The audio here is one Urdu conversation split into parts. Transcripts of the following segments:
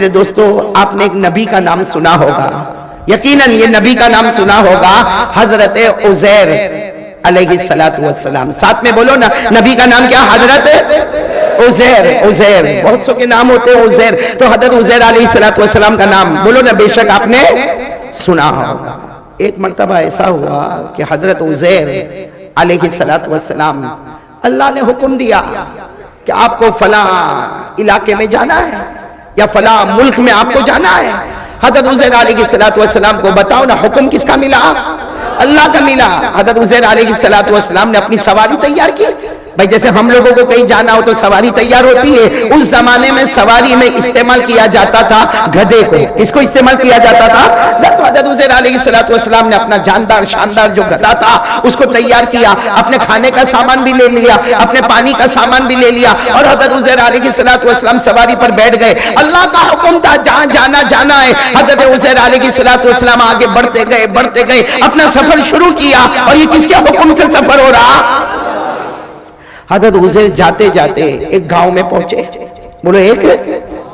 میرے دوستو، آپ نے ایک نبی کا نام سنا ہوگا، یقیناً یہ نبی کا نام سنا ہوگا، حضرت عزیر علیہ السلام۔ ساتھ میں بولو نا، نبی کا نام کیا؟ حضرت عزیر۔ بہت سو کے نام ہوتے ہیں عزیر، تو حضرت عزیر علیہ السلام کا نام بولو نا، بے شک آپ نے سنا ہوگا۔ ایک مرتبہ ایسا ہوا کہ حضرت عزیر علیہ السلام، اللہ نے حکم دیا کہ آپ کو فلاں علاقے میں جانا ہے یا فلاں ملک میں آپ کو جانا ہے۔ حضرت عزیر علیہ السلام کو بتاؤ نا، حکم کس کا ملا؟ اللہ کا ملا۔ حضرت عزیر علیہ السلام نے اپنی سواری تیار کی۔ بھائی جیسے ہم لوگوں کو کہیں جانا ہو تو سواری تیار ہوتی ہے، اس زمانے میں سواری میں استعمال کیا جاتا تھا گدھے کو۔ اس کو استعمال کیا جاتا تھا، تو حضرت عزیر علیہ السلام نے اپنا جاندار شاندار جو گدھا تھا اس کو تیار کیا، اپنے کھانے کا سامان بھی لے لیا، اپنے پانی کا سامان بھی لے لیا، اور حضرت عزیر علیہ السلام سواری پر بیٹھ گئے۔ اللہ کا حکم تھا جہاں جانا ہے۔ حضرت عزیر علیہ السلام آگے بڑھتے گئے، اپنا سفر شروع کیا، اور یہ کس کے حکم سے سفر ہو رہا؟ حضرت عزیر جاتے ایک گاؤں میں پہنچے۔ بولو ایک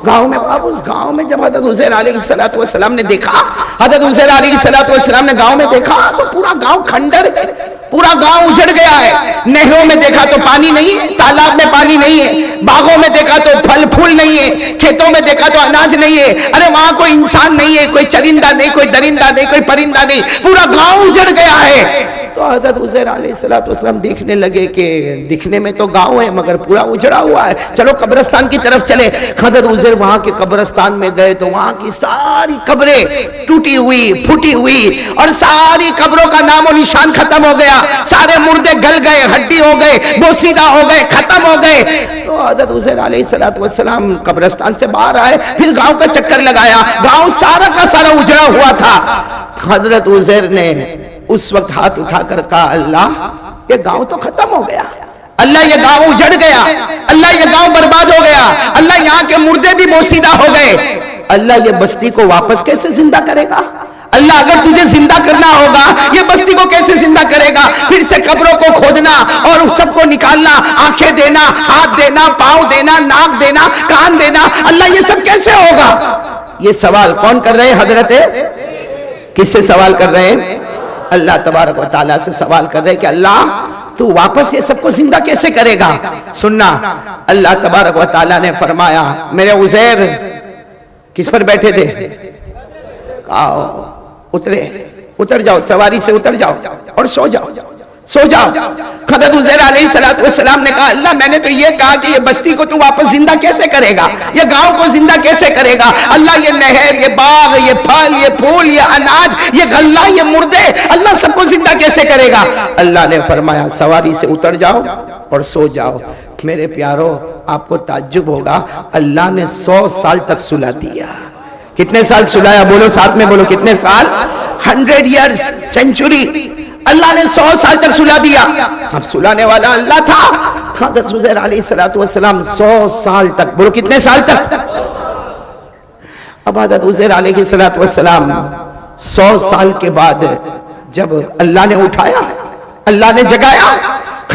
گاؤں میں۔ اب اس گاؤں میں جب حضرت عزیر علیہ السلام نے دیکھا، حضرت عزیر علیہ السلام نے گاؤں میں دیکھا تو پورا گاؤں کھنڈر ہے، پورا گاؤں اجڑ گیا ہے۔ نہروں میں دیکھا تو پانی نہیں ہے، تالاب میں پانی نہیں ہے، باغوں میں دیکھا تو پھل پھول نہیں ہے، کھیتوں میں دیکھا تو اناج نہیں ہے۔ ارے وہاں کوئی انسان نہیں ہے، کوئی چرندہ نہیں، کوئی درندہ نہیں، کوئی پرندہ نہیں، پورا گاؤں اجڑ گیا ہے۔ تو حضرت عزیر علیہ السلام دیکھنے لگے کہ دکھنے میں تو گاؤں ہے مگر پورا اجڑا ہوا ہے، چلو قبرستان کی طرف چلے۔ حضرت عزیر وہاں کے قبرستان میں گئے تو وہاں کی ساری قبریں ٹوٹی ہوئی، پھوٹی ہوئی، اور ساری قبروں کا نام و نشان ختم ہو گیا، سارے مردے گل گئے، ہڈی ہو گئے، بوسیدہ ہو گئے، ختم ہو گئے۔ تو حضرت عزیر علیہ السلام قبرستان سے باہر آئے، پھر گاؤں کا چکر لگایا، گاؤں سارا کا سارا اجڑا ہوا تھا۔ حضرت عزیر نے اس وقت ہاتھ اٹھا کر کہا، اللہ یہ گاؤں تو ختم ہو گیا، اللہ یہ گاؤں اجڑ گیا، اللہ یہ گاؤں برباد ہو گیا، اللہ یہاں کے مردے بھی بوسیدہ ہو گئے، اللہ یہ بستی کو واپس کیسے زندہ کرے گا؟ اللہ اگر تجھے زندہ کرنا ہوگا یہ بستی کو کیسے زندہ کرے گا؟ پھر سے قبروں کو کھودنا اور اس سب کو نکالنا، آنکھیں دینا، ہاتھ دینا، پاؤں دینا، ناک دینا، کان دینا، اللہ یہ سب کیسے ہوگا؟ یہ سوال کون کر رہے ہیں؟ حضرت کس سے سوال کر رہے ہیں؟ اللہ تبارک و تعالیٰ سے سوال کر رہے کہ اللہ تو واپس یہ سب کو زندہ کیسے کرے گا؟ سننا، اللہ تبارک و تعالیٰ نے فرمایا، میرے عزیر کس پر بیٹھے تھے؟ اتر جاؤ، سواری سے اتر جاؤ اور سو جاؤ۔ حضرت عزیر علیہ السلام نے کہا، اللہ میں نے تو یہ کہا کہ یہ بستی کو تو واپس زندہ کیسے کرے گا، یہ گاؤں کو زندہ کیسے کرے گا؟ اللہ یہ نہر، یہ باغ، یہ پھل، یہ پھول، یہ اناج، یہ غلہ، یہ مردے، اللہ سب کو زندہ کیسے کرے گا؟ اللہ نے فرمایا سواری سے اتر جاؤ اور سو جاؤ۔ میرے پیارو، آپ کو تعجب ہوگا، اللہ نے 100 سال تک سلا دیا۔ کتنے سال سلایا؟ بولو ساتھ میں بولو، کتنے سال؟ 100 ایئرز، سینچری۔ اللہ نے 100 سال تک سلا دیا۔ اب سلانے والا اللہ تھا۔ حضرت عزیر علیہ السلام 100 سال تک، بولو کتنے سال تک؟ اب حضرت عزیر علیہ السلام 100 سال کے بعد جب اللہ نے اٹھایا، اللہ نے جگایا،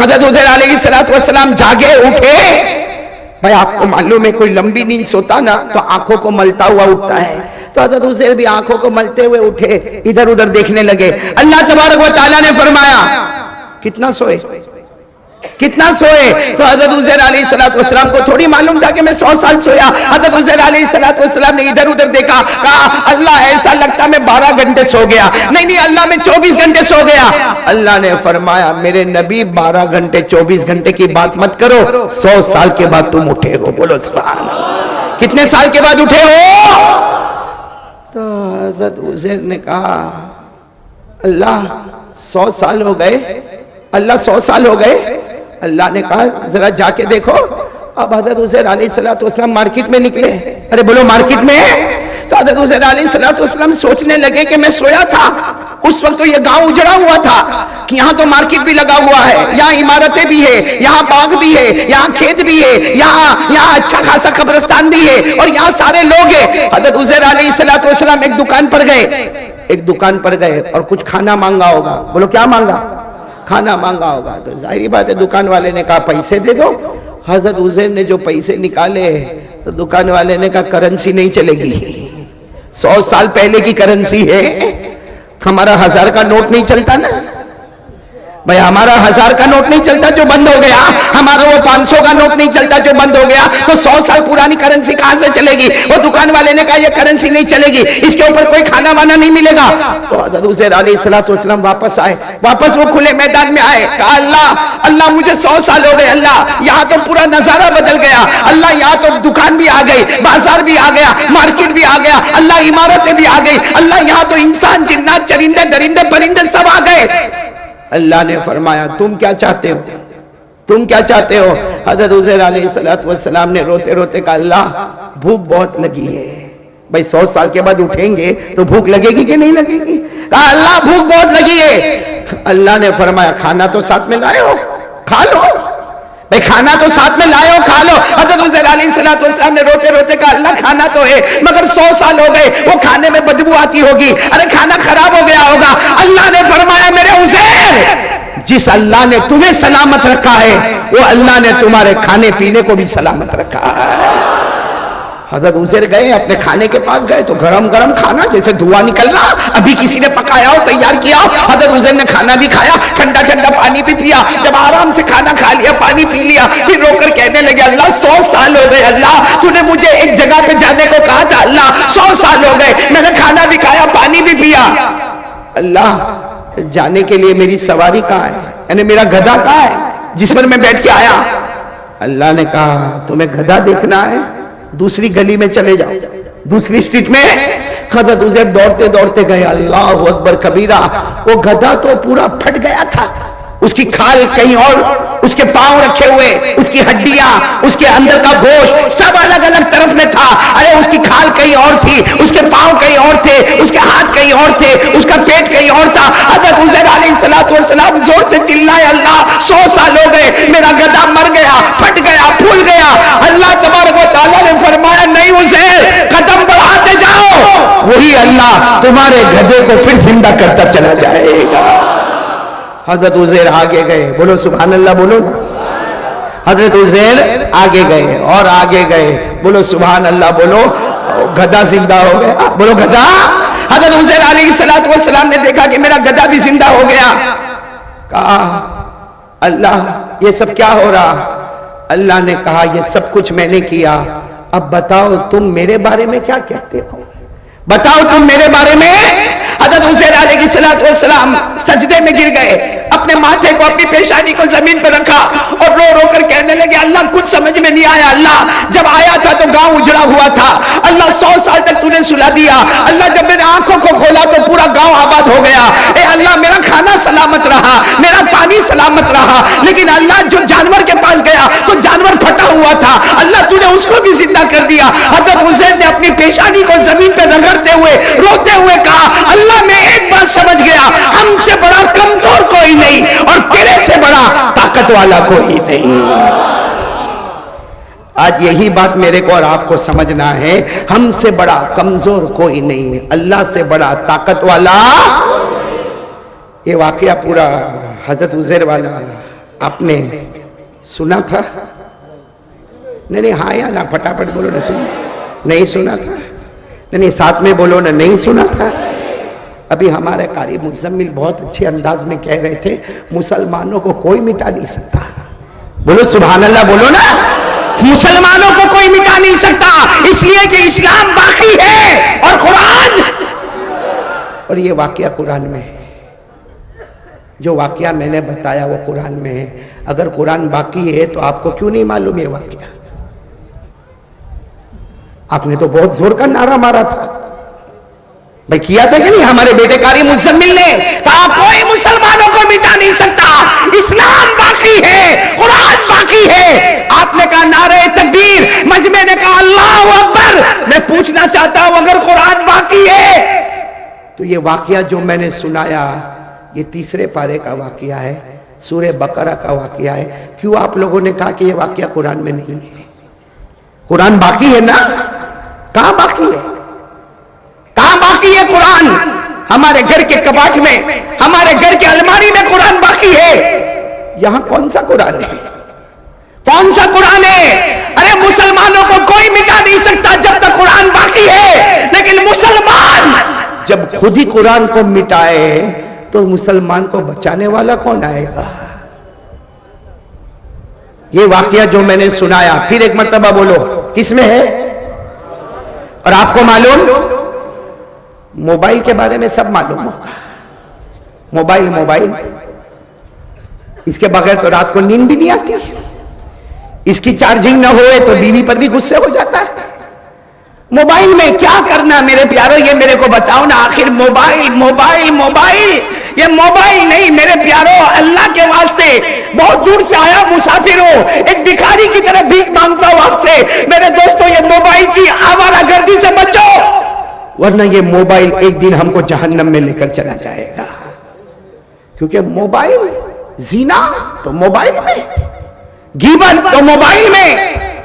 حضرت عزیر علیہ السلام جاگے، اٹھے۔ بھائی آپ کو معلوم ہے کوئی لمبی نیند سوتا نا تو آنکھوں کو ملتا ہوا اٹھتا ہے، تو حضرت عزیر بھی آنکھوں کو ملتے ہوئے اٹھے، ادھر ادھر دیکھنے لگے۔ اللہ تبارک و تعالیٰ نے فرمایا کتنا سوئے؟ تو حضرت عزیر علیہ السلام کو تھوڑی معلوم تھا کہ میں 100 سال سویا۔ حضرت عزیر علیہ السلام نے ادھر ادھر دیکھا، کہا اللہ ایسا لگتا میں 12 گھنٹے سو گیا۔ نہیں اللہ میں 24 گھنٹے سو گیا۔ اللہ نے فرمایا میرے نبی 12 گھنٹے 24 گھنٹے کی بات مت کرو، 100 سال کے بعد تم اٹھے ہو۔ بولو سبحان اللہ۔ کتنے سال کے بعد اٹھے ہو؟ تو حضرت عزیر نے کہا اللہ 100 سال ہو گئے، اللہ 100 سال ہو گئے۔ اللہ نے کہا ذرا جا کے دیکھو۔ اب حضرت عزیر علیہ السلام مارکیٹ میں نکلے۔ ارے بولو مارکیٹ میں۔ تو حضرت عزیر علیہ السلام سوچنے لگے کہ میں سویا تھا اس وقت تو یہ گاؤں اجڑا ہوا تھا کہ یہاں تو مارکیٹ بھی لگا ہوا ہے، یہاں عمارتیں بھی ہے، یہاں باغ بھی ہے، یہاں کھیت بھی ہے، یہاں اچھا خاصا قبرستان بھی ہے، اور یہاں سارے لوگ ہیں۔ حضرت عزیر علیہ السلام ایک دکان پر گئے اور کچھ کھانا مانگا ہوگا۔ بولو کیا مانگا؟ کھانا مانگا ہوگا۔ تو ظاہری بات ہے دکان والے نے کہا پیسے دے دو۔ حضرت عزیر نے جو پیسے نکالے تو دکان والے نے کہا کرنسی نہیں چلے گی، 100 سال پہلے کی کرنسی ہے، ہمارا 1000 کا نوٹ نہیں چلتا نا بھائی، ہمارا 1000 کا نوٹ نہیں چلتا جو بند ہو گیا، ہمارا وہ 500 کا نوٹ نہیں چلتا جو بند ہو گیا، تو 100 سال پرانی کرنسی کہاں سے چلے گی؟ وہ دکان والے نے کہا یہ کرنسی نہیں چلے گی، اس کے اوپر کوئی کھانا وانا نہیں ملے گا۔ تو حضرت عزیر علیہ السلام واپس آئے، واپس وہ کھلے میدان میں آئے، کہا اللہ مجھے 100 سال ہو گئے، اللہ یہاں تو پورا نظارہ بدل گیا، اللہ یہاں تو دکان بھی آ گئی، بازار بھی آ گیا، مارکیٹ بھی آ گیا، اللہ عمارتیں بھی آ گئی، اللہ یہاں تو انسان جنات چرندے درندے پرندے سب آ گئے۔ اللہ نے فرمایا تم کیا چاہتے ہو، تم کیا چاہتے ہو؟ حضرت عزیر علیہ السلام نے روتے روتے کہا اللہ بھوک بہت لگی ہے۔ بھائی 100 سال کے بعد اٹھیں گے تو بھوک لگے گی کہ نہیں لگے گی؟ کہا اللہ بھوک بہت لگی ہے۔ اللہ نے فرمایا کھانا تو ساتھ میں لائے ہو، کھا لو بھئی، کھانا تو ساتھ میں لائے ہو، کھا لو۔ حضرت عزیر علیہ السلام نے روتے روتے کہا اللہ کھانا تو ہے مگر 100 سال ہو گئے، وہ کھانے میں بدبو آتی ہوگی، ارے کھانا خراب ہو گیا ہوگا۔ اللہ نے فرمایا میرے عزیر، جس اللہ نے تمہیں سلامت رکھا ہے وہ اللہ نے تمہارے کھانے پینے کو بھی سلامت رکھا ہے۔ حضرت عزیر گئے، اپنے کھانے کے پاس گئے تو گرم گرم کھانا جیسے دھواں نکل رہا، ابھی کسی نے پکایا ہو، تیار کیا ہو۔ حضرت عزیر نے کھانا بھی کھایا، ٹھنڈا ٹھنڈا پانی بھی پیا۔ جب آرام سے کھانا کھا لیا، پانی پی لیا، پھر رو کر کہنے لگے اللہ 100 سال ہو گئے، اللہ تو نے مجھے ایک جگہ پہ جانے کو کہا تھا، اللہ 100 سال ہو گئے، میں نے کھانا بھی کھایا، پانی بھی پیا، اللہ جانے کے لیے میری سواری کہاں ہے، یعنی میرا گدھا کہاں ہے جس پر میں بیٹھ کے آیا؟ اللہ نے کہا تمہیں گدھا دیکھنا ہے، دوسری گلی میں چلے جاؤ، دوسری اسٹریٹ میں۔ حضرت عزیر دوڑتے دوڑتے گئے، اللہ اکبر کبیرہ، وہ گدھا تو پورا پھٹ گیا تھا، اس کی کھال کہیں اور، اس کے پاؤں رکھے ہوئے، اس کی ہڈیاں، اس کے اندر کا گوشت سب الگ الگ طرف میں تھا، ارے اس کی کھال کہیں اور تھی، اس کے پاؤں کہیں اور تھے، اس کے ہاتھ کہیں اور تھے، اس کا پیٹ کہیں اور تھا۔ حضرت عزیر علیہ السلام زور سے چلائے اللہ 100 سال ہو گئے، میرا گدھا مر گیا، پھٹ گیا، پھول گیا۔ اللہ تبارک و تعالیٰ نے فرمایا نہیں عزیر، قدم بڑھاتے جاؤ، وہی اللہ تمہارے گدھے کو پھر زندہ کرتا چلا جائے گا۔ حضرت عزیر آگے گئے، بولو سبحان اللہ، بولو نا۔ حضرت عزیر آگے گئے اور آگے گئے، بولو سبحان اللہ، بولو۔ گدھا زندہ ہو گیا، بولو گدھا۔ حضرت عزیر علیہ السلام نے دیکھا کہ میرا گدھا بھی زندہ ہو گیا، کہا اللہ یہ سب کیا ہو رہا؟ اللہ نے کہا یہ سب کچھ میں نے کیا، اب بتاؤ تم میرے بارے میں کیا کہتے ہو، بتاؤ تم میرے بارے میں۔ حضرت عزیر علیہ السلام سجدے میں گر گئے، اپنے ماتھے کو، اپنی پیشانی کو زمین پر رکھا اور رو رو کر کہنے لگے اللہ کچھ سمجھ میں نہیں آیا، اللہ جب آیا تھا تو گاؤں اجڑا ہوا تھا، اللہ 100 سال تک تو نے سلا دیا، اللہ جب میرے آنکھوں کو کھولا تو پورا گاؤں آباد ہو گیا، اے اللہ میرا کھانا سلامت رہا، میرا پانی سلامت رہا، لیکن اللہ جو جانور کے پاس گیا تو جانور پھٹا ہوا تھا، اللہ تو نے اس کو بھی زندہ کر دیا۔ حضرت عزیر نے اپنی پیشانی کو زمین پہ رگڑتے ہوئے روتے ہوئے کہا اللہ میں ایک بات سمجھ گیا، ہم سے بڑا کمزور کوئی نہیں اور تیرے سے بڑا طاقت والا کوئی نہیں۔ آج یہی بات میرے کو اور آپ کو سمجھنا ہے، ہم سے بڑا کمزور کوئی نہیں، اللہ سے بڑا طاقت والا۔ یہ واقعہ پورا حضرت عزیر والا آپ نے سنا تھا؟ نہیں ہاں یا نہ، پھٹافٹ بولو نہ، سنا نہیں سنا تھا؟ نہیں ساتھ میں بولو نہ، نہیں سنا تھا؟ ابھی ہمارے قاری مزمل بہت اچھے انداز میں کہہ رہے تھے مسلمانوں کو کوئی مٹا نہیں سکتا، بولو سبحان اللہ، بولو نا، مسلمانوں کو کوئی مٹا نہیں سکتا، اس لیے کہ اسلام باقی ہے اور قرآن، اور یہ واقعہ قرآن میں ہے، جو واقعہ میں نے بتایا وہ قرآن میں ہے۔ اگر قرآن باقی ہے تو آپ کو کیوں نہیں معلوم یہ واقعہ؟ آپ نے تو بہت زور کا نعرہ مارا تھا بھائی، کیا تھا کہ نہیں؟ ہمارے بیٹے قاری مزمل نے کہا کوئی مسلمانوں کو مٹا نہیں سکتا، اسلام باقی ہے، قرآن باقی ہے۔ آپ نے کہا نعرہ تکبیر، مجمع نے کہا اللہ اکبر۔ میں پوچھنا چاہتا ہوں اگر قرآن باقی ہے تو یہ واقعہ جو میں نے سنایا یہ 3 پارے کا واقعہ ہے، سورہ بقرہ کا واقعہ ہے، کیوں آپ لوگوں نے کہا کہ یہ واقعہ قرآن میں نہیں ہے؟ قرآن باقی ہے نا؟ کہاں باقی ہے؟ کہاں باقی ہے قرآن؟ ہمارے گھر کے کباٹ میں، ہمارے گھر کے الماری میں قرآن باقی ہے، یہاں کون سا قرآن ہے؟ کون سا قرآن ہے؟ ارے مسلمانوں کو کوئی مٹا نہیں سکتا جب تک قرآن باقی ہے، لیکن مسلمان جب خود ہی قرآن کو مٹائے تو مسلمان کو بچانے والا کون آئے گا؟ یہ واقعہ جو میں نے سنایا، پھر ایک مرتبہ بولو کس میں ہے؟ اور آپ کو معلوم، موبائل کے بارے میں سب معلوم ہوگا۔ موبائل اس کے بغیر تو رات کو نیند بھی نہیں آتی، اس کی چارجنگ نہ ہوئے تو بیوی پر بھی غصے ہو جاتا ہے۔ موبائل میں کیا کرنا میرے پیارو، یہ میرے کو بتاؤ نا۔ آخر موبائل یہ موبائل نہیں میرے پیارو، اللہ کے واسطے بہت دور سے آیا مسافر ہو، ایک بھکاری کی طرح بھیک مانگتا ہوں آپ سے میرے دوستو، یہ موبائل کی آوارہ گردی سے بچو، ورنہ یہ موبائل ایک دن ہم کو جہنم میں لے کر چلا جائے گا۔ کیونکہ موبائل، زنا تو موبائل میں، غیبت تو موبائل میں،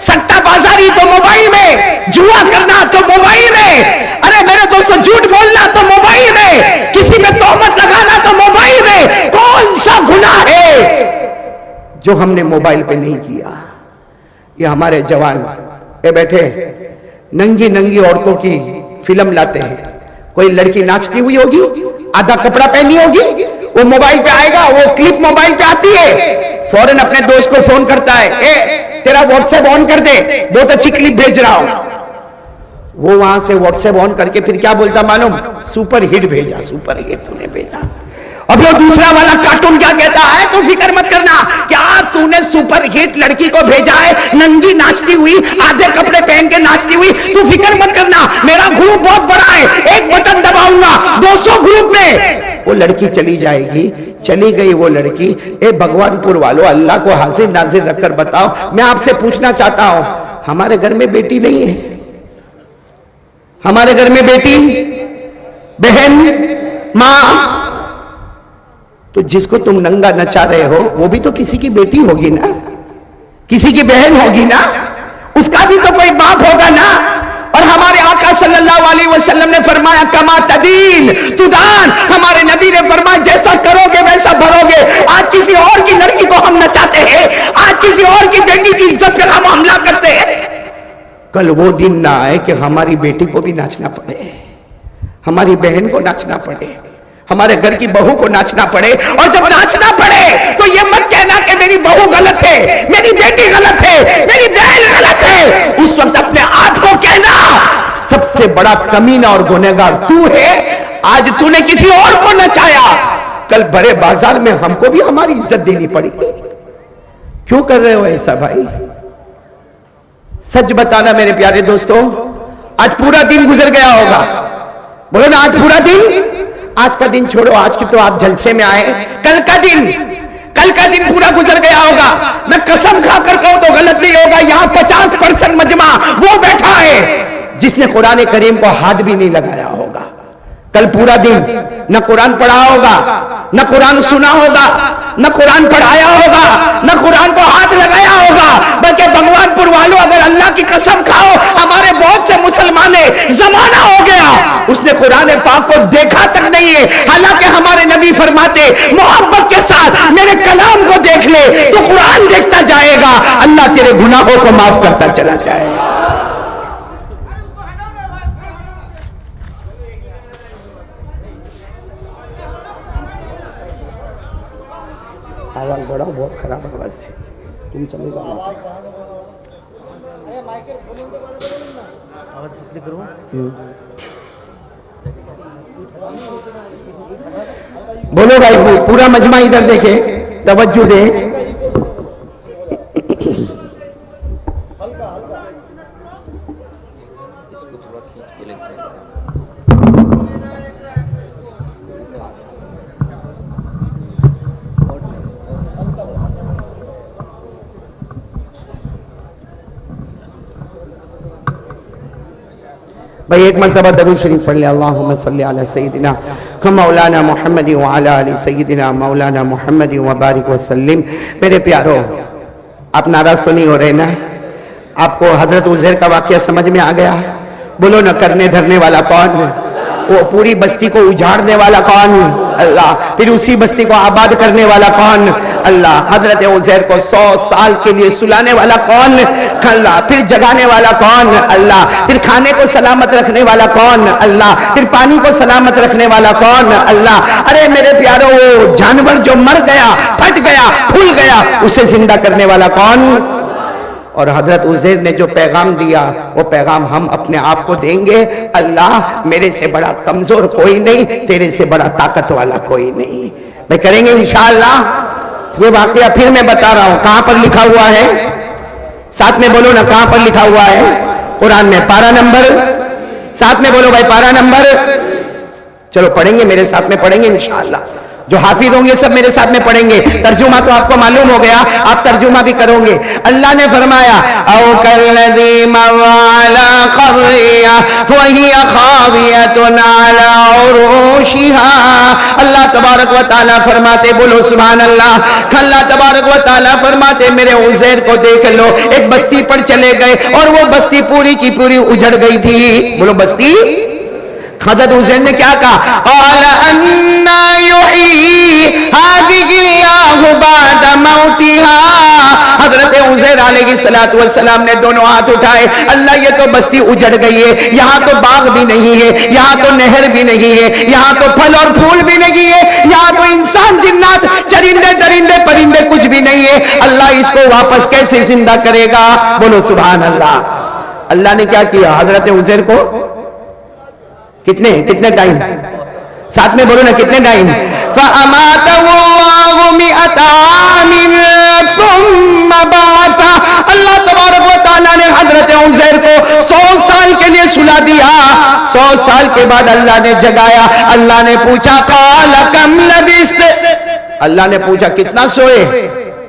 سٹا بازاری تو موبائل میں، جوا کرنا تو موبائل میں، ارے میرے دوستو جھوٹ بولنا تو موبائل میں، کسی پہ تہمت لگانا تو موبائل میں۔ کون سا گناہ ہے جو ہم نے موبائل پہ نہیں کیا؟ یہ ہمارے جوان اے بیٹھے ننگی عورتوں کی فلم لاتے ہیں، کوئی لڑکی ناچتی ہوئی ہوگی، آدھا کپڑا پہنی ہوگی، وہ موبائل پہ آئے گا، وہ کلپ موبائل پہ آتی ہے، فوراً اپنے دوست کو فون کرتا ہے، اے تیرا واٹس ایپ آن کر دے، بہت اچھی کلپ بھیج رہا ہوں۔ وہ وہاں سے واٹس ایپ آن کر کے پھر کیا بولتا معلوم؟ سپر ہٹ بھیجا، سپر ہٹ تو نے بھیجا۔ اب وہ دوسرا والا کارٹون کیا کہتا ہے؟ تو فکر مت کرنا، کیا تو نے سپر ہٹ لڑکی کو بھیجا ہے ننگی ناچتی ہوئی، آدھے کپڑے پہن کے ناچتی ہوئی، تو فکر مت کرنا، میرا گروپ بہت بڑا ہے، ایک بٹن دباؤں گا 200 گروپ میں وہ لڑکی چلی جائے گی۔ چلی گئی وہ لڑکی، اے بھگوان پور والو، اللہ کو حاضر ناظر رکھ کر بتاؤ، میں آپ سے پوچھنا چاہتا ہوں، ہمارے گھر میں بیٹی نہیں ہے؟ ہمارے گھر میں بیٹی، بہن، ماں، تو جس کو تم ننگا نچا رہے ہو وہ بھی تو کسی کی بیٹی ہوگی نا، کسی کی بہن ہوگی نا، اس کا بھی تو کوئی باپ ہوگا نا۔ اور ہمارے آقا صلی اللہ علیہ وسلم نے فرمایا کما تدین تدان، ہمارے نبی نے فرمایا جیسا کرو گے ویسا بھرو گے۔ آج کسی اور کی لڑکی کو ہم نچاتے ہیں، آج کسی اور کی بیٹی کی عزت پر ہم حملہ کرتے ہیں، کل وہ دن نہ آئے کہ ہماری بیٹی کو بھی ناچنا پڑے، ہماری بہن کو ناچنا پڑے، ہمارے گھر کی بہو کو ناچنا پڑے۔ اور جب ناچنا پڑے تو یہ مت کہنا کہ میری بہو غلط ہے، میری بیٹی غلط ہے، میری بہن غلط ہے، اس وقت اپنے آپ کو کہنا سب سے بڑا کمینہ اور گنہگار تو ہے، آج تو نے کسی اور کو نچایا، کل بڑے بازار میں ہم کو بھی ہماری عزت دینی پڑی۔ کیوں کر رہے ہو ایسا بھائی؟ سچ بتانا میرے پیارے دوستو، آج پورا دن گزر گیا ہوگا، بولو نا آج پورا دن، آج کا دن چھوڑو، آج کی تو آپ جلسے میں آئے، کل کا دن پورا گزر گیا ہوگا۔ میں قسم کھا کر کہوں تو غلط نہیں ہوگا، یہاں 50% مجمع وہ بیٹھا ہے جس نے قرآن کریم کو ہاتھ بھی نہیں لگایا ہوگا۔ کل پورا دن نہ قرآن پڑھا ہوگا، نہ قرآن سنا ہوگا، نہ قرآن پڑھایا ہوگا، نہ قرآن کو ہاتھ لگایا ہوگا، بلکہ بھگوان پور والوں اگر اللہ کی قسم کھاؤ، ہمارے بہت سے مسلمان زمانہ ہو گیا اس نے قرآن پاک کو دیکھا تک نہیں ہے، حالانکہ ہمارے نبی فرماتے محبت کے ساتھ میرے کلام کو دیکھ لے تو قرآن دیکھتا جائے گا، اللہ تیرے گناہوں کو معاف کرتا چلا جائے گا۔ آواز بڑھاؤ، بہت خراب آواز ہے، تم چلے جاؤ۔ بولو بھائی، پورا مجمع ادھر دیکھے، توجہ دے۔ بھائی ایک مرتبہ درود شریف پڑھ لے، اللہم صلی علی سیدنا مولانا محمد وعلی آل سیدنا مولانا محمد وبارک وسلم۔ میرے پیارو، آپ ناراض تو نہیں ہو رہے نا؟ آپ کو حضرت عزیر کا واقعہ سمجھ میں آ گیا؟ بولو نا، کرنے دھرنے والا کون ہے؟ وہ پوری بستی کو اجاڑنے والا کون؟ اللہ. پھر اسی بستی کو آباد کرنے والا کون؟ اللہ. حضرت عزیر کو 100 سال کے لیے سلانے والا کون؟ اللہ. پھر جگانے والا کون؟ اللہ. پھر کھانے کو سلامت رکھنے والا کون؟ اللہ. پھر پانی کو سلامت رکھنے والا کون؟ اللہ. ارے میرے پیارو، وہ جانور جو مر گیا، پھٹ گیا، پھول گیا، اسے زندہ کرنے والا کون؟ اور حضرت عزیر نے جو پیغام دیا وہ پیغام ہم اپنے آپ کو دیں گے. اللہ میرے سے بڑا کمزور کوئی نہیں، تیرے سے بڑا طاقت والا کوئی نہیں. میں کریں گے انشاءاللہ. یہ واقعہ پھر میں بتا رہا ہوں کہاں پر لکھا ہوا ہے، ساتھ میں بولو نا کہاں پر لکھا ہوا ہے؟ قرآن میں. پارہ نمبر، ساتھ میں بولو بھائی پارہ نمبر. چلو پڑھیں گے، میرے ساتھ میں پڑھیں گے انشاءاللہ. جو حافظ ہوں گے سب میرے ساتھ میں پڑھیں گے. ترجمہ تو آپ کو معلوم ہو گیا، آپ ترجمہ بھی کرو گے. اللہ نے فرمایا او کالذی مر علی قریہ وہی خاویۃ علی عروشها. اللہ تبارک و تعالیٰ فرماتے، بولو سبحان اللہ. اللہ تبارک و تعالیٰ فرماتے میرے عزیر کو دیکھ لو، ایک بستی پر چلے گئے اور وہ بستی پوری کی پوری اجڑ گئی تھی. بولو بستی. حضرت عزیر نے کیا کہا؟ قال انا یحیی هذه اللہ بعد موتها. حضرت عزیر علیہ السلام نے دونوں ہاتھ اٹھائے. اللہ یہ تو بستی اجڑ گئی ہے، یہاں تو باغ بھی نہیں ہے، یہاں تو نہر بھی نہیں ہے، یہاں تو پھل اور پھول بھی نہیں ہے، یہاں تو انسان جنات چرندے درندے پرندے کچھ بھی نہیں ہے. اللہ اس کو واپس کیسے زندہ کرے گا؟ بولو سبحان اللہ. اللہ نے کیا کیا؟ حضرت عزیر کو کتنے ٹائم؟ ساتھ میں بولو نا کتنے ٹائم؟ فَأَمَاتَهُ اللَّهُ مِئَةَ عَامٍ ثُمَّ بَعَثَهُ. اللہ تبارک و تعالیٰ نے حضرت عزیر کو 100 سال کے لیے سلا دیا. 100 سال کے بعد اللہ نے جگایا. اللہ نے پوچھا قَالَ كَمْ لَبِثْتَ. اللہ نے پوچھا کتنا سوئے؟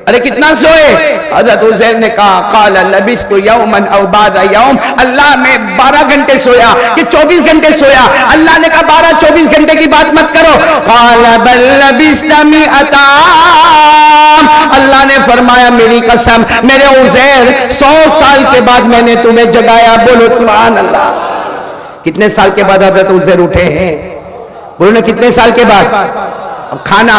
ارے کتنا سوئے؟ حضرت عزیر نے کہا قال لبثت یوما او بعد یوم. اللہ میں 12 گھنٹے سویا کہ 24 گھنٹے سویا؟ اللہ نے کہا 12-24 گھنٹے کی بات مت کرو. قال بل لبثت 100 عام. اللہ نے فرمایا میری قسم میرے عزیر 100 سال کے بعد میں نے تمہیں جگایا. بولو سبحان اللہ. کتنے سال کے بعد حضرت عزیر اٹھے ہیں؟ بولو نا کتنے سال کے بعد؟ کھانا.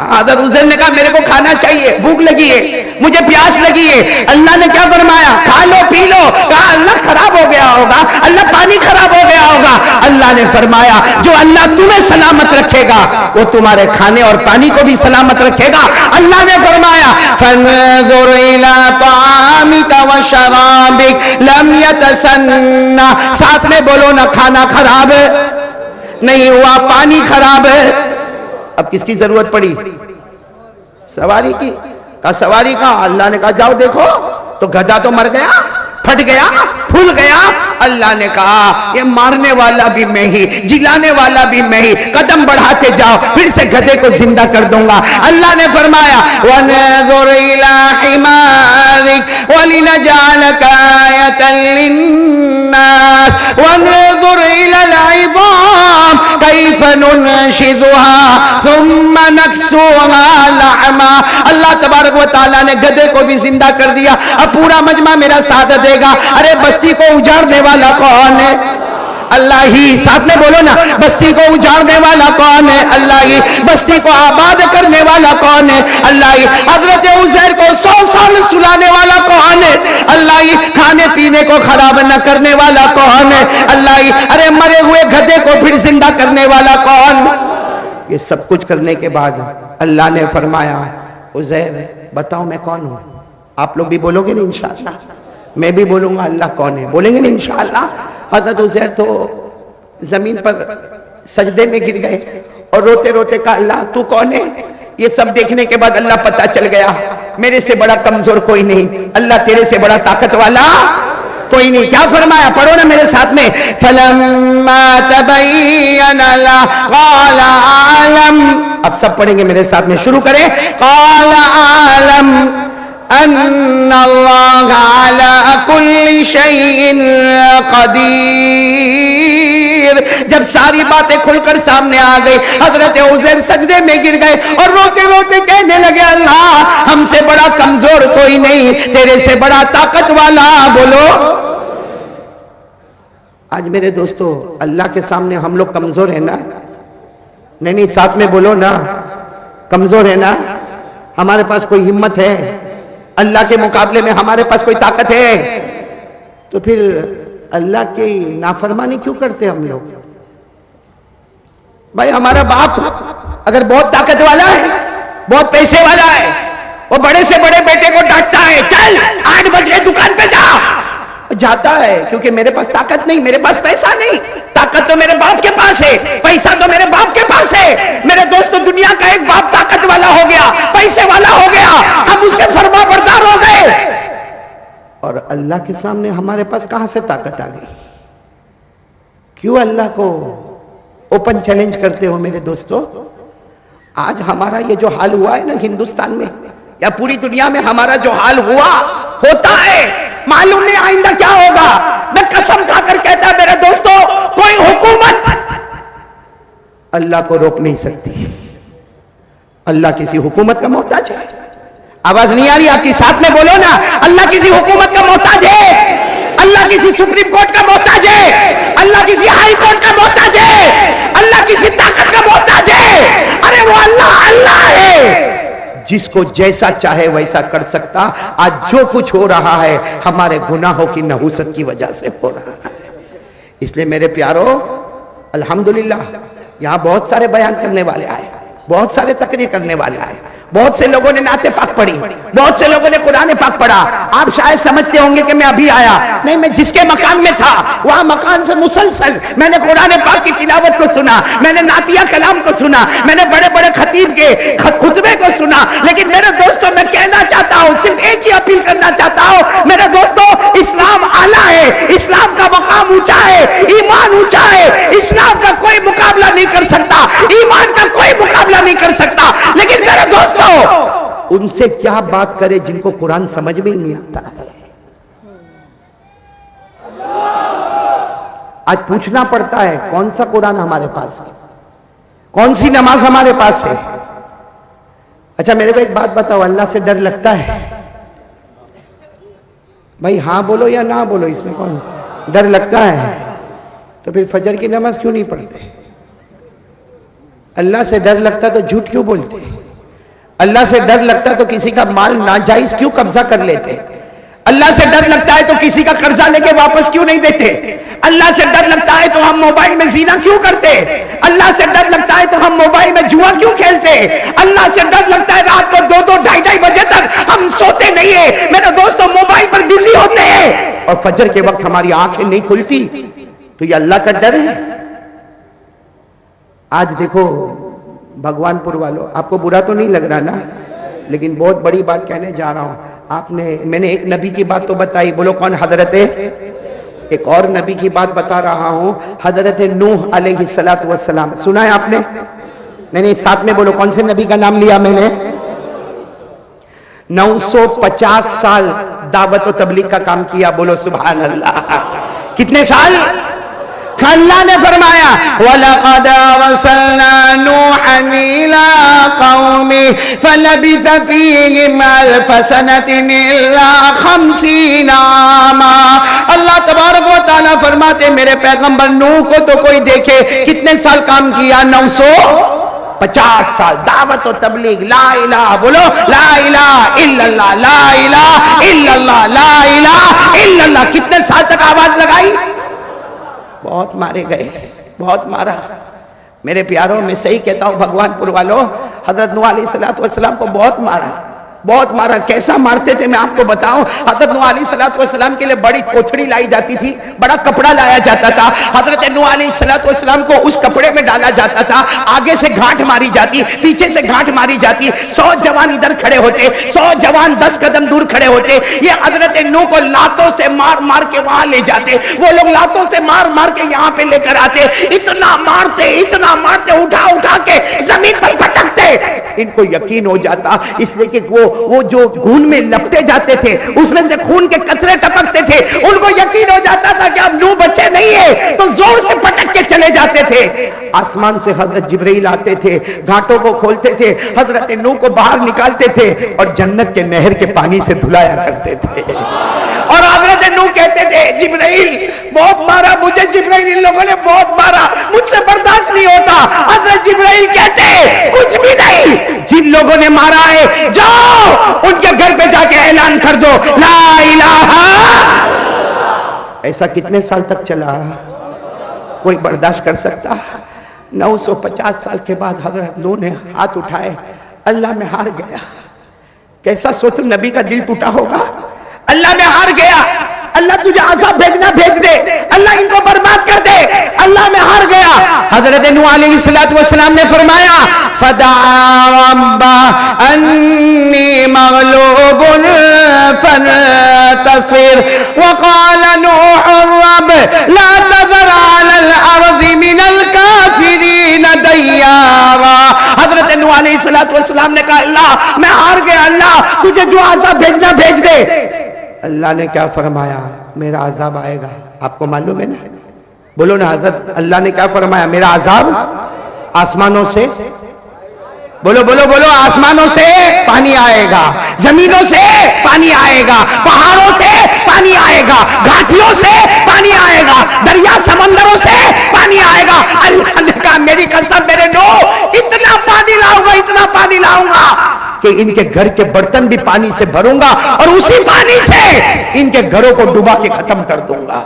حضرت عزیر نے کہا میرے کو کھانا چاہیے، بھوک لگی ہے، مجھے پیاس لگی ہے. اللہ نے کیا فرمایا؟ کھا لو پی لو. کہا اللہ خراب ہو گیا ہوگا، اللہ پانی خراب ہو گیا ہوگا. اللہ نے فرمایا جو اللہ تمہیں سلامت رکھے گا وہ تمہارے کھانے اور پانی کو بھی سلامت رکھے گا. اللہ نے فرمایا فانظر الی طعامک وشرابک لم یتسنہ. ساتھ میں بولو نا کھانا خراب نہیں ہوا، پانی خراب ہے. اب کس کی ضرورت پڑی؟ سواری کی. کہا سواری کا. اللہ نے کہا جاؤ دیکھو تو گدھا تو مر گیا، پھٹ گیا، پھول گیا. اللہ نے کہا یہ مارنے والا بھی میں ہی، جلانے والا بھی میں ہی. قدم بڑھاتے جاؤ پھر سے گدھے کو زندہ کر دوں گا. اللہ نے فرمایا وَنَظُرْ إِلَىٰ حِمَارِكَ وَلِنَجْعَلَكَ آيَةً لِلنَّاسِ وَنَظُرْ إِلَى الْعِظَامِ كَيْفَ نُنْشِزُهَا ثُمَّ نَكْسُوهَا لَحْمًا. اللہ تبارک و تعالیٰ نے گدھے کو بھی زندہ کر دیا. اب پورا مجمع میرا ساتھ دے گا. ارے بستی کو اجاڑنے والا کون ہے؟ اللہ ہی. ساتھ میں بولو نا بستی کو اجاڑنے والا کون ہے؟ اللہ ہی. بستی کو آباد کرنے والا کون ہے؟ اللہ ہی. حضرت عزیر کو 100 سال سلانے والا کون ہے؟ اللہ ہی. کھانے پینے کو خراب نہ کرنے والا کون ہے؟ اللہ ہی. ارے مرے ہوئے گدھے کو پھر زندہ کرنے والا کون؟ یہ سب کچھ کرنے کے بعد اللہ نے فرمایا عزیر بتاؤ میں کون ہوں؟ آپ لوگ بھی بولو گے نا انشاءاللہ؟ میں بھی بولوں گا اللہ کون ہے، بولیں گے نا انشاءاللہ؟ حضرت عزیر تو زمین پر سجدے میں گر گئے اور روتے روتے کہا اللہ تو کون ہے؟ یہ سب دیکھنے کے بعد اللہ پتہ چل گیا میرے سے بڑا کمزور کوئی نہیں، اللہ تیرے سے بڑا طاقت والا کوئی نہیں. کیا فرمایا؟ پڑھو نا میرے ساتھ میں. فَلَمَّا تَبَيَّنَ لَهُ قَالَ أَعْلَمُ. اب سب پڑھیں گے میرے ساتھ میں، شروع کریں. قَالَ أَعْلَمُ ان اللہ علی کل شیء قدیر. جب ساری باتیں کھل کر سامنے آ گئی حضرت عزیر سجدے میں گر گئے اور روتے روتے کہنے لگے اللہ ہم سے بڑا کمزور کوئی نہیں، تیرے سے بڑا طاقت والا. بولو آج میرے دوستو اللہ کے سامنے ہم لوگ کمزور ہیں نا؟ نہیں ساتھ میں بولو نا، کمزور ہے نا؟ ہمارے پاس کوئی ہمت ہے؟ اللہ کے مقابلے میں ہمارے پاس کوئی طاقت ہے؟ تو پھر اللہ کی نافرمانی کیوں کرتے ہم لوگ؟ بھائی ہمارا باپ اگر بہت طاقت والا ہے، بہت پیسے والا ہے، وہ بڑے سے بڑے بیٹے کو ڈانٹتا ہے، چل 8 بج گئے دکان پہ جا، جاتا ہے کیونکہ میرے پاس طاقت نہیں، میرے پاس پیسہ نہیں۔ طاقت تو میرے باپ کے پاس ہے، پیسہ تو میرے باپ کے پاس ہے۔ میرے دوستو دنیا کا ایک باپ طاقت والا ہو گیا، پیسے والا ہو گیا، ہم اس کے فرما بردار ہو گئے، اور اللہ کے سامنے ہمارے پاس کہاں سے طاقت آ گئی؟ کیوں اللہ کو اوپن چیلنج کرتے ہو میرے دوستو؟ آج ہمارا یہ جو حال ہوا ہے نا ہندوستان میں یا پوری دنیا میں، ہمارا جو حال ہوا ہوتا ہے، معلوم نہیں آئندہ کیا ہوگا۔ میں قسم کھا کر کہتا میرے دوستو، کوئی حکومت اللہ کو روک نہیں سکتی۔ اللہ کسی حکومت کا محتاج ہے؟ آواز نہیں آ رہی آپ کی؟ ساتھ میں بولو نا، اللہ کسی حکومت کا محتاج ہے؟ اللہ کسی سپریم کورٹ کا محتاج ہے؟ اللہ کسی ہائی کورٹ کا محتاج ہے؟ اللہ کسی طاقت کا محتاج ہے؟ ارے وہ اللہ ہے، جس کو جیسا چاہے ویسا کر سکتا۔ آج جو کچھ ہو رہا ہے ہمارے گناہوں کی نحوست کی وجہ سے ہو رہا ہے۔ اس لیے میرے پیارو، الحمدللہ یہاں بہت سارے بیان کرنے والے آئے، بہت سارے تقریر کرنے والے آئے، بہت سے لوگوں نے نعت پاک پڑھی، بہت سے لوگوں نے قرآن پاک پڑھا۔ آپ شاید سمجھتے ہوں گے کہ میں ابھی آیا، نہیں، میں جس کے مکان میں تھا وہاں مکان سے مسلسل میں نے قرآن پاک کی تلاوت کو سنا، میں نے نعتیہ کلام کو سنا، میں نے بڑے بڑے خطیب کے خطبے کو سنا۔ لیکن میرے دوستوں میں کہنا چاہتا ہوں، صرف ایک ہی اپیل کرنا چاہتا ہوں میرے دوستوں، اسلام اعلیٰ ہے، اسلام کا مقام اونچا ہے، ایمان اونچا ہے، اسلام کا کوئی مقابلہ نہیں کر سکتا، ایمان کا کوئی مقابلہ نہیں کر سکتا۔ لیکن میرے دوستوں، ان سے کیا بات کرے جن کو قرآن سمجھ میں ہی نہیں آتا ہے؟ آج پوچھنا پڑتا ہے کون سا قرآن ہمارے پاس ہے، کون سی نماز ہمارے پاس ہے۔ اچھا میرے کو ایک بات بتاؤ، اللہ سے ڈر لگتا ہے؟ بھائی ہاں بولو یا نہ بولو، اس میں کون ڈر لگتا ہے؟ تو پھر فجر کی نماز کیوں نہیں پڑھتے؟ اللہ سے ڈر لگتا تو جھوٹ کیوں بولتے؟ اللہ سے ڈر لگتا تو کسی کا مال ناجائز کیوں قبضہ کر لیتے؟ اللہ سے ڈر لگتا ہے تو کسی کا قرضہ لے کے واپس کیوں نہیں دیتے؟ اللہ سے ڈر لگتا ہے تو ہم موبائل میں زنا کیوں کرتے؟ اللہ سے ڈر لگتا ہے تو ہم موبائل میں جوا کیوں کھیلتے؟ اللہ سے ڈر لگتا ہے رات کو 2-2 ڈھائی بجے تک ہم سوتے نہیں ہیں میرے دوستوں، موبائل پر بزی ہوتے ہیں، اور فجر کے وقت ہماری آنکھیں نہیں کھلتی۔ تو یہ اللہ کا ڈر ہے؟ آج دیکھو بھگوان پور والوں، آپ کو برا تو نہیں لگ رہا نا؟ لیکن بہت بڑی بات کہنے جا رہا ہوں۔ میں نے ایک نبی کی بات تو بتائی، بولو کون؟ حضرت، ایک اور نبی کی بات بتا رہا ہوں، حضرت نوح علیہ السلام۔ سنا ہے آپ نے؟ نہیں، ساتھ میں بولو کون سے نبی کا نام لیا میں نے؟ 950 سال دعوت و تبلیغ کا کام کیا، بولو سبحان اللہ۔ کتنے سال؟ اللہ نے فرمایا وَلَقَدْ أَرْسَلْنَا نُوحًا إِلَىٰ قَوْمِهِ فَلَبِثَ فِيهِمْ أَلْفَ سَنَةٍ إِلَّا 50 عَامًا۔ اللہ تبارک و تعالیٰ فرماتے میرے پیغمبر نوح کو تو کوئی دیکھے کتنے سال کام کیا؟ 950 سال دعوت و تبلیغ، لا الہ، بولو لا الہ الا اللہ، لا الہ الا اللہ، لا الہ الا اللہ۔ کتنے سال تک آواز لگائی؟ بہت مارے گئے، بہت مارا۔ میرے پیاروں، میں صحیح کہتا ہوں بھگوان پور والوں، حضرت نوح علیہ السلام کو بہت مارا، بہت مارا۔ کیسا مارتے تھے میں آپ کو بتاؤں۔ حضرت نوح علیہ السلام کے لیے بڑی کوتھڑی لائی جاتی تھی، بڑا کپڑا لایا جاتا تھا، حضرت نوح علیہ السلام کو اس کپڑے میں ڈالا جاتا تھا، آگے سے گھاٹ ماری جاتی، پیچھے سے گھاٹ ماری جاتی، 100 جوان ادھر کھڑے ہوتے، 100 جوان 10 قدم دور کھڑے ہوتے، یہ حضرت نوح کو لاتوں سے مار مار کے وہاں لے جاتے، وہ لوگ لاتوں سے مار مار کے یہاں پہ لے کر آتے، اتنا مارتے اٹھا اٹھا کے زمین پر پٹکتے۔ ان کو یقین ہو جاتا، اس لیے کہ وہ جو خون میں لپٹے جاتے تھے، اس میں سے خون کے قطرے ٹپکتے تھے، ان کو یقین ہو جاتا تھا کہ اب نوح بچے نہیں ہے، تو زور سے پٹک کے چلے جاتے تھے۔ آسمان سے حضرت جبرائیل آتے تھے، گھاٹوں کو کھولتے تھے، حضرت نوح کو باہر نکالتے تھے اور جنت کے نہر کے پانی سے دھلایا کرتے تھے، اور حضرت نوح کہتے تھے جبرائیل بہت مارا مجھے، جبرائیل ان لوگوں نے بہت مارا، مجھ سے برداشت نہیں ہوتا. حضرت جبرائیل کہتے کچھ بھی نہیں، جن لوگوں نے مارا ہے جاؤ ان کے گھر پہ جا کے اعلان کر دو لا الہ. ایسا کتنے سال تک چلا؟ کوئی برداشت کر سکتا؟ 950 سال کے بعد حضرت نوح نے ہاتھ اٹھائے، اللہ میں ہار گیا. کیسا سوچ نبی کا دل ٹوٹا ہوگا. اللہ میں ہار گیا، اللہ تجھے عذاب بھیجنا بھیج دے، اللہ ان کو برباد کر دے، اللہ میں ہار گیا. حضرت نوح علیہ السلام نے فرمایا فدعا ربہ انی مغلوب فانتصر وقال نوح رب لا تذر علی الارض من الکافرین دیارا. حضرت نوح علیہ السلام نے کہا اللہ میں ہار گیا، اللہ تجھے جو عذاب بھیجنا بھیج دے. اللہ نے کیا فرمایا؟ میرا عذاب آئے گا. آپ کو معلوم ہے نا؟ بولو نا حضرت اللہ نے کیا فرمایا؟ میرا عذاب آسمانوں سے، بولو بولو بولو، آسمانوں سے پانی آئے گا، زمینوں سے پانی آئے گا، پہاڑوں سے پانی آئے گا، گھاٹیوں سے پانی آئے گا، دریا سمندروں سے پانی آئے گا. اللہ نے کہا میری قسم میرے نوح اتنا پانی لاؤں گا، اتنا پانی لاؤں گا کہ ان کے گھر کے برتن بھی پانی سے بھروں گا اور اسی پانی سے ان کے گھروں کو ڈوبا کے ختم کر دوں گا.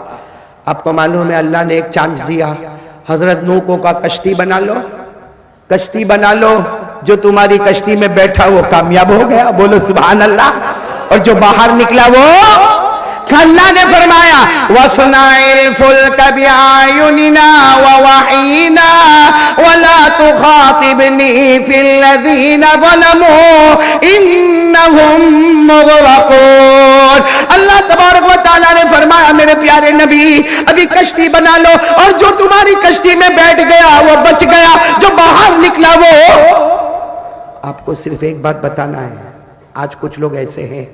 آپ کو معلوم ہے اللہ نے ایک چانس دیا، حضرت نوح کو کہا کشتی بنا لو، کشتی بنا لو، جو تمہاری کشتی میں بیٹھا وہ کامیاب ہو گیا. بولو سبحان اللہ. اور جو باہر نکلا وہ اللہ نے فرمایا وَاصْنَعِ الْفُلْكَ بِأَعْيُنِنَا وَوَحْيِنَا وَلَا تُخَاطِبْنِي فِي الَّذِينَ ظَلَمُوا إِنَّهُمْ مُغْرَقُونَ. اللہ تبارک و تعالیٰ نے فرمایا میرے پیارے نبی ابھی کشتی بنا لو، اور جو تمہاری کشتی میں بیٹھ گیا وہ بچ گیا، جو باہر نکلا وہ. آپ کو صرف ایک بات بتانا ہے، آج کچھ لوگ ایسے ہیں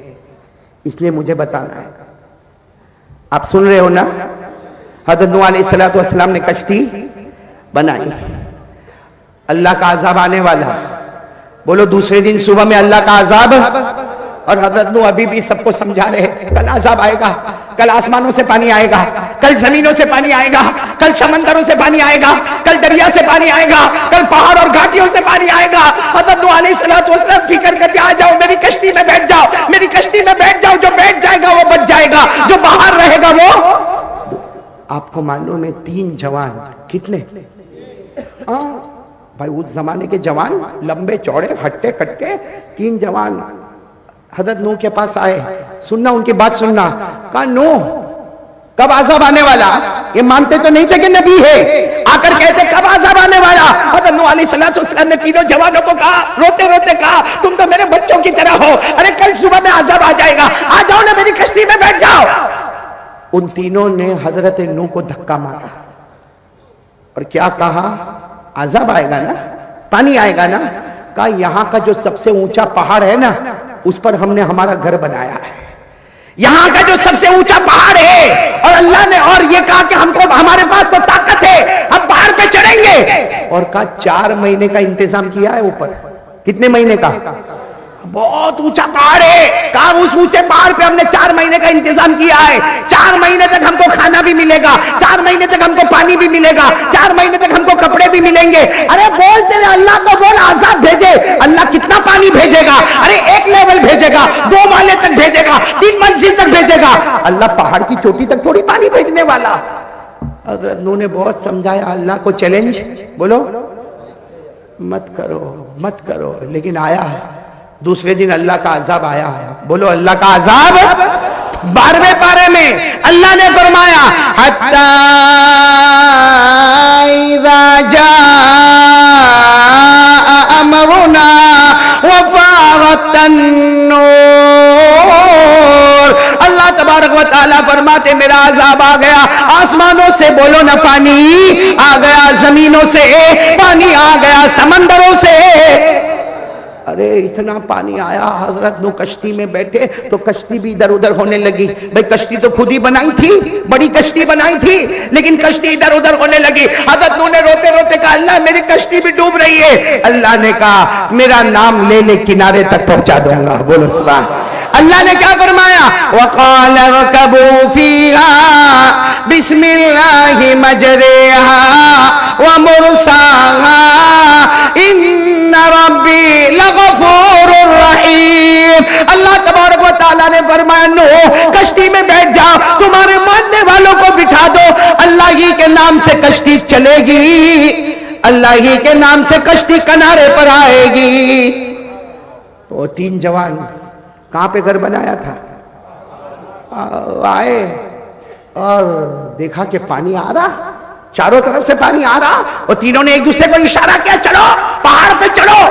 اس لیے مجھے بتانا ہے. آپ سن رہے ہو نا؟ حضرت نوح علیہ السلام نے کشتی بنائی، اللہ کا عذاب آنے والا. بولو دوسرے دن صبح میں اللہ کا عذاب. اور حضرت نوح ابھی بھی سب کو سمجھا رہے کل عذاب آئے گا، کل آسمانوں سے پانی آئے گا، کل زمینوں سے پانی آئے گا، کل سمندروں سے پانی آئے گا، کل دریا سے پانی آئے گا، کل پہاڑ اور گھاٹیوں سے پانی آئے گا. حضرت نوح علیہ السلام فکر کرتے آ جاؤ میری کشتی میں بیٹھ جاؤ، میری کشتی میں بیٹھ جاؤ، جو بیٹھ جائے گا وہ بچ جائے گا، جو باہر رہے گا وہ. آپ کو معلوم ہے 3 جوان کتنے؟ بھائی اس زمانے کے جوان لمبے چوڑے ہٹے کٹے 3 جوان حضرت نوح کے پاس آئے. سننا ان کی بات سننا. کہا نوح کب عذاب آنے والا؟ یہ مانتے تو نہیں تھے کہ نبی ہے، آ کر کہتے کب عذاب آنے والا؟ حضرت نوح علیہ السلام نے تینوں جوانوں کو کہا، روتے روتے کہا تم تو میرے بچوں کی طرح ہو، ارے کل صبح میں عذاب آ جائے گا، آ جاؤ نا میری کشتی میں بیٹھ جاؤ. ان تینوں نے حضرت نوح کو دھکا مارا اور کیا کہا؟ عذاب آئے گا نا، پانی آئے گا نا. کہا یہاں کا جو سب سے اونچا پہاڑ ہے نا اس پر ہم نے ہمارا گھر بنایا ہے، یہاں کا جو سب سے اونچا پہاڑ ہے، اور اللہ نے اور یہ کہا کہ ہم کو ہمارے پاس تو طاقت ہے ہم پہاڑ پہ چڑھیں گے. اور کہا 4 مہینے کا انتظام کیا ہے اوپر. کتنے مہینے کا؟ بہت اونچا پہاڑ ہے. کہا اس اونچے پہاڑ پہ ہم نے 4 مہینے کا انتظام کیا ہے، 4 مہینے تک ہم کو کھانا بھی ملے گا، 4 مہینے تک ہم کو پانی بھی ملے گا، 4 مہینے تک ہم کو کپڑے بھی ملیں گے. ارے بول تیرے اللہ کو بول عذاب بھیجے. اللہ کتنا پانی بھیجے گا؟ ارے 1 لیول بھیجے گا، 2 مالے تک بھیجے گا، 3 منزل تک بھیجے گا. اللہ پہاڑ کی چوٹی تک تھوڑی پانی بھیجنے والا. حضرت نوح نے بہت سمجھایا اللہ کو چیلنج، بولو مت کرو مت کرو، لیکن آیا دوسرے دن اللہ کا عذاب آیا. بولو اللہ کا عذاب. 12ویں پارے میں اللہ نے فرمایا حتی اذا جاء امرنا وفارت النور. اللہ تبارک و تعالیٰ فرماتے میرا عذاب آ گیا، آسمانوں سے بولو نہ پانی آ گیا، زمینوں سے پانی آ گیا، سمندروں سے. ارے اتنا پانی آیا، حضرت نوح کشتی میں بیٹھے تو کشتی بھی ادھر ادھر ہونے لگی. بھئی کشتی تو خود ہی بنائی تھی، بڑی کشتی بنائی تھی، لیکن کشتی ادھر ادھر ہونے لگی. حضرت نوح نے روتے روتے کہا اللہ میری کشتی بھی ڈوب رہی ہے. اللہ نے کہا میرا نام لے لے کنارے تک پہنچا دوں گا. بولو سبحان. اللہ نے کیا فرمایا؟ وَقَالَ ارْكَبُوا فِيهَا بِسْمِ اللَّهِ مَجْرَاهَا وَمُرْسَاهَا إِنَّ رَبِّي لَغَفُورٌ رَحِيمٌ۔ اللہ تبارک و تعالیٰ نے فرمایا نوح کشتی میں بیٹھ جاؤ، تمہارے ماننے والوں کو بٹھا دو، اللہ ہی کے نام سے کشتی چلے گی، اللہ ہی کے نام سے کشتی کنارے پر آئے گی۔ وہ تین جوان کہاں پہ گھر بنایا تھا؟ آئے اور دیکھا کہ پانی آ رہا، چاروں طرف سے پانی آ رہا، اور تینوں نے ایک دوسرے کو اشارہ کیا چلو پہاڑ پہ چڑھو۔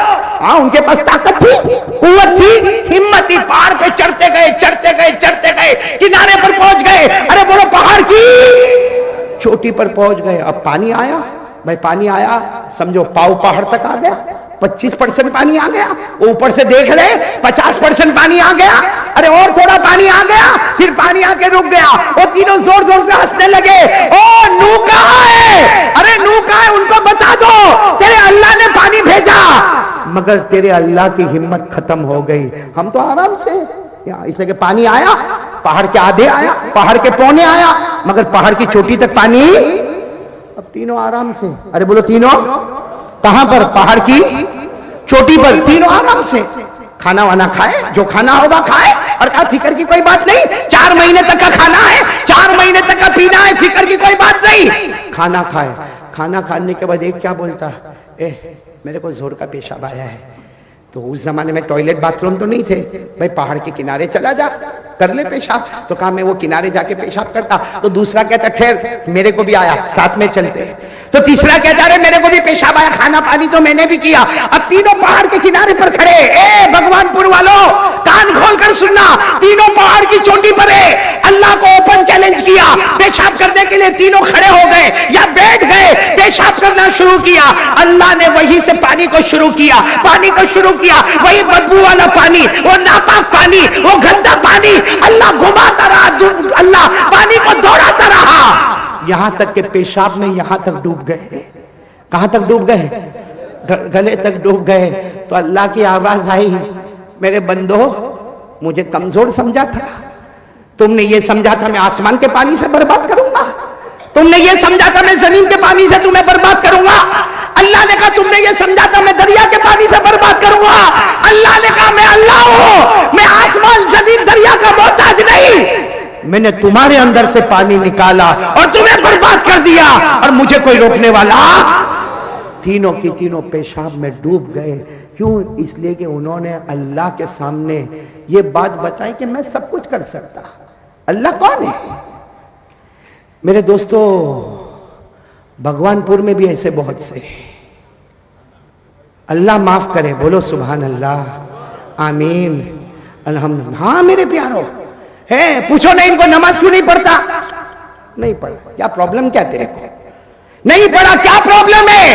ہاں ان کے پاس طاقت تھی، قوت تھی، ہمت تھی، پہاڑ پہ چڑھتے گئے چڑھتے گئے چڑھتے گئے، کنارے پر پہنچ گئے، ارے بولو پہاڑ کی چوٹی پر پہنچ گئے۔ اب پانی آیا، بھائی پانی آیا سمجھو پاؤ پہاڑ تک آ گیا، 25% پانی آ گیا، اوپر سے دیکھ لے 50% پانی آ گیا، ارے اور تھوڑا پانی آ گیا، پھر پانی آ کے رک گیا۔ وہ تینوں زور زور سے ہنسنے لگے، او نوح کہاں ہے؟ ارے نوح کہاں ہے؟ ان کو بتا دو تیرے اللہ نے پانی بھیجا، مگر تیرے اللہ کی ہمت ختم ہو گئی، ہم تو آرام سے، اس لیے کہ پانی آیا، پہاڑ کے آدھے آیا، پہاڑ کے پونے آیا، مگر پہاڑ کی چوٹی تک پانی۔ اب تینوں آرام سے، ارے بولو تینوں کہاں پر؟ پہاڑ کی چوٹی پر، تینوں آرام سے کھانا وانا کھائے، جو کھانا ہوگا کھائے، اور کہا فکر کی کوئی بات نہیں، 4 مہینے تک کا کھانا ہے، 4 مہینے تک کا پینا ہے، فکر کی کوئی بات نہیں۔ کھانا کھائے، کھانا کھانے کے بعد ایک کیا بولتا، میرے کو زور کا پیشاب آیا ہے، تو اس زمانے میں ٹوائلٹ باتھ روم تو نہیں تھے، بھائی پہاڑ کے کنارے چلا جا کر لے پیشاب، تو کہا میں وہ کنارے جا کے پیشاب کرتا، تو دوسرا کہتا ٹھہر میرے کو بھی آیا ساتھ میں چلتے، تو تیسرا کہتا رہے میرے کو بھی پیشاب آیا، کھانا پانی تو میں نے بھی کیا۔ اب تینوں پہاڑ کے کنارے پر کھڑے، بھگوان پور والوں کان کھول کر سننا، تینوں پہاڑ کی چوٹی پر ہے، اللہ کو اوپن چیلنج کیا، پیشاب کرنے کے لیے تینوں کھڑے ہو گئے یا بیٹھ گئے، پیشاب کرنا شروع کیا، اللہ نے وہی سے پانی کو شروع کیا، پانی کو شروع کیا، وہی بدبو والا پانی، وہ ناپاک پانی، وہ گندا پانی، اللہ گھماتا رہا، اللہ پانی کو دوڑاتا رہا، یہاں تک کہ پیشاب میں یہاں تک ڈوب گئے۔ کہاں تک ڈوب گئے؟ گلے تک ڈوب گئے۔ تو اللہ کی آواز آئی، میرے بندو مجھے کمزور سمجھا تھا، تم نے یہ سمجھا تھا میں آسمان کے پانی سے برباد کروں گا، تم نے یہ سمجھا تھا میں زمین کے پانی سے تمہیں برباد کروں گا، اللہ نے کہا تم نے یہ سمجھا تھا میں دریا کے پانی سے برباد کروں گا، اللہ نے کہا میں اللہ ہوں، میں آسمان زمین دریا کا محتاج نہیں، میں نے تمہارے اندر سے پانی نکالا اور تمہیں برباد کر دیا، اور مجھے کوئی روکنے والا۔ تینوں کی تینوں پیشاب میں ڈوب گئے، کیوں؟ اس لیے کہ انہوں نے اللہ کے سامنے یہ بات بتائی کہ میں سب کچھ کر سکتا، اللہ کون ہے؟ میرے دوستو بھگوان پور میں بھی ایسے بہت سے، اللہ معاف کرے، بولو سبحان اللہ، آمین، الحمدللہ۔ ہاں میرے پیارو ہے، پوچھو نہیں ان کو نماز کیوں نہیں پڑھتا؟ نہیں پڑھا، کیا پرابلم کیا تیرے کو؟ نہیں پڑھا، کیا پرابلم ہے؟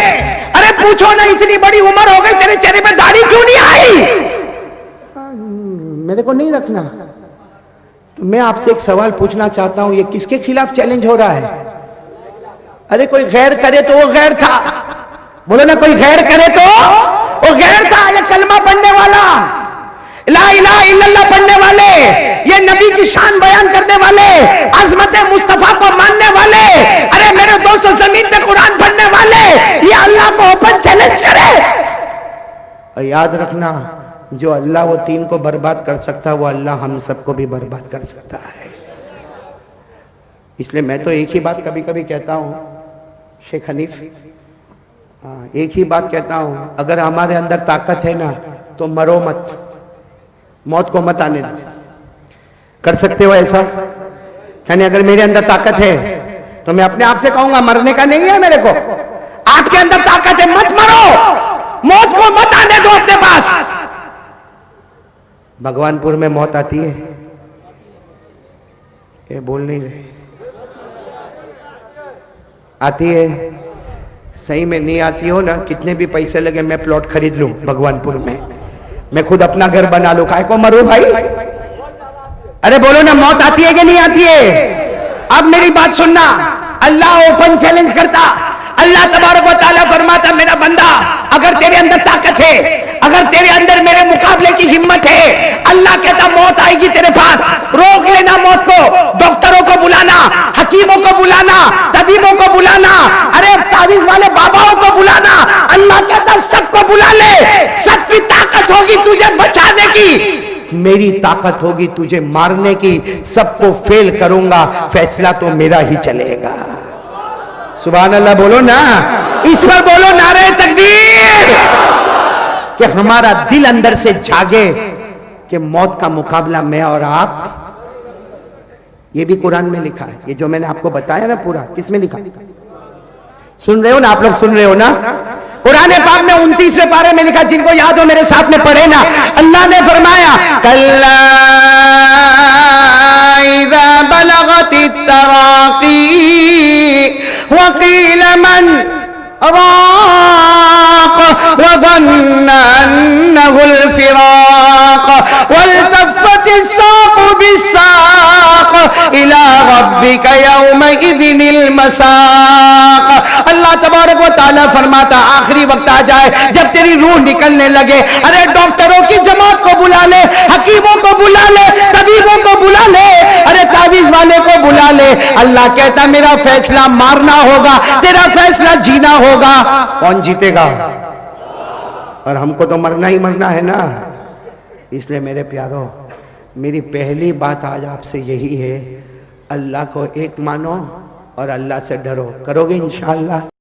ارے پوچھو نا، اتنی بڑی عمر ہو گئی تیرے چہرے پہ داڑھی کیوں نہیں آئی؟ میرے کو نہیں رکھنا۔ تو میں آپ سے ایک سوال پوچھنا چاہتا ہوں، یہ کس کے خلاف چیلنج ہو رہا ہے؟ ارے کوئی غیر کرے تو وہ غیر تھا، بولو نا، کوئی غیر کرے تو وہ غیر تھا۔ یہ کلمہ پڑھنے والا، لا الہ الا اللہ پڑھنے والے، یہ نبی کی شان بیان کرنے والے، عظمت مصطفیٰ کو ماننے والے، ارے میرے دوستو زمین پہ قرآن پڑھنے والے، یہ اللہ کو اوپن چیلنج کرے۔ اور یاد رکھنا، جو اللہ وہ تین کو برباد کر سکتا، وہ اللہ ہم سب کو بھی برباد کر سکتا ہے۔ اس لیے میں تو ایک ہی بات کبھی کبھی کہتا ہوں، شیخ حنیف، ایک ہی بات کہتا ہوں، اگر ہمارے اندر طاقت ہے نا تو مرو مت، موت کو مت آنے دو۔ کر سکتے ہو ایسا؟ یعنی اگر میرے اندر طاقت ہے تو میں اپنے آپ سے کہوں گا مرنے کا نہیں ہے میرے کو، آپ کے اندر طاقت ہے، مت مرو، موت کو مت آنے دو اپنے پاس۔ بھگوان پور میں موت آتی ہے، یہ بول نہیں رہے، آتی ہے، صحیح میں نہیں آتی ہو نا، کتنے بھی پیسے لگے میں پلاٹ خرید لوں بھگوان پور میں خود اپنا گھر بنا لوں، کائے کو مروں بھائی؟ ارے بولو نا، موت آتی ہے کہ نہیں آتی ہے؟ اب میری بات سننا، اللہ اوپن چیلنج کرتا، اللہ تبارک و تعالیٰ فرماتا میرا بندہ اگر تیرے اندر طاقت ہے، اگر تیرے اندر میرے مقابلے کی ہمت ہے، اللہ کہتا موت آئے گی تیرے پاس، روک لینا موت کو، ڈاکٹروں کو بلانا، حکیموں کو بلانا، طبیبوں کو بلانا، ارے تعویذ والے باباؤں کو بلانا، اللہ کہتا سب کو بلا لے، سب کی طاقت ہوگی تجھے بچانے کی، میری طاقت ہوگی تجھے مارنے کی، سب کو فیل کروں گا، فیصلہ تو میرا ہی چلے گا۔ سبحان اللہ بولو نا، اس پر بولو نعرہ تکبیر، کہ ہمارا دل اندر سے جاگے کہ موت کا مقابلہ میں اور آپ، یہ بھی قرآن میں لکھا ہے، یہ جو میں نے آپ کو بتایا نا پورا، کس میں لکھا؟ سن رہے ہو نا آپ لوگ، سن رہے ہو نا؟ قرآن پاک میں 29ویں پارے میں لکھا، جن کو یاد ہو میرے ساتھ میں پڑھے نا، اللہ نے فرمایا کَلَّا اِذَا بَلَغَتِ التَّرَاقِي وَقِيلَ مَنْ رَاقَ وَظَنَّ أَنَّهُ الْفِرَاقَ وَالْتَفَّتِ السَّاقُ بِالسَّاقِ إِلَى رَبِّكَ يَوْمَئِذٍ الْمَسَاقُ۔ اللہ تبارک و تعالیٰ فرماتا آخری وقت آ جائے جب تیری روح نکلنے لگے، ارے ڈاکٹروں کی جماعت کو بلا لے، حکیموں کو بلا لے، طبیبوں کو بلا لے، ارے تعویذ والے کو بلا لے، اللہ کہتا میرا فیصلہ مارنا ہوگا، تیرا فیصلہ جینا ہوگا، کون جیتے گا؟ اور ہم کو تو مرنا ہی مرنا ہے نا۔ اس لیے میرے پیاروں، میری پہلی بات آج آپ سے یہی ہے، اللہ کو ایک مانو اور اللہ سے ڈرو، کرو گے انشاءاللہ؟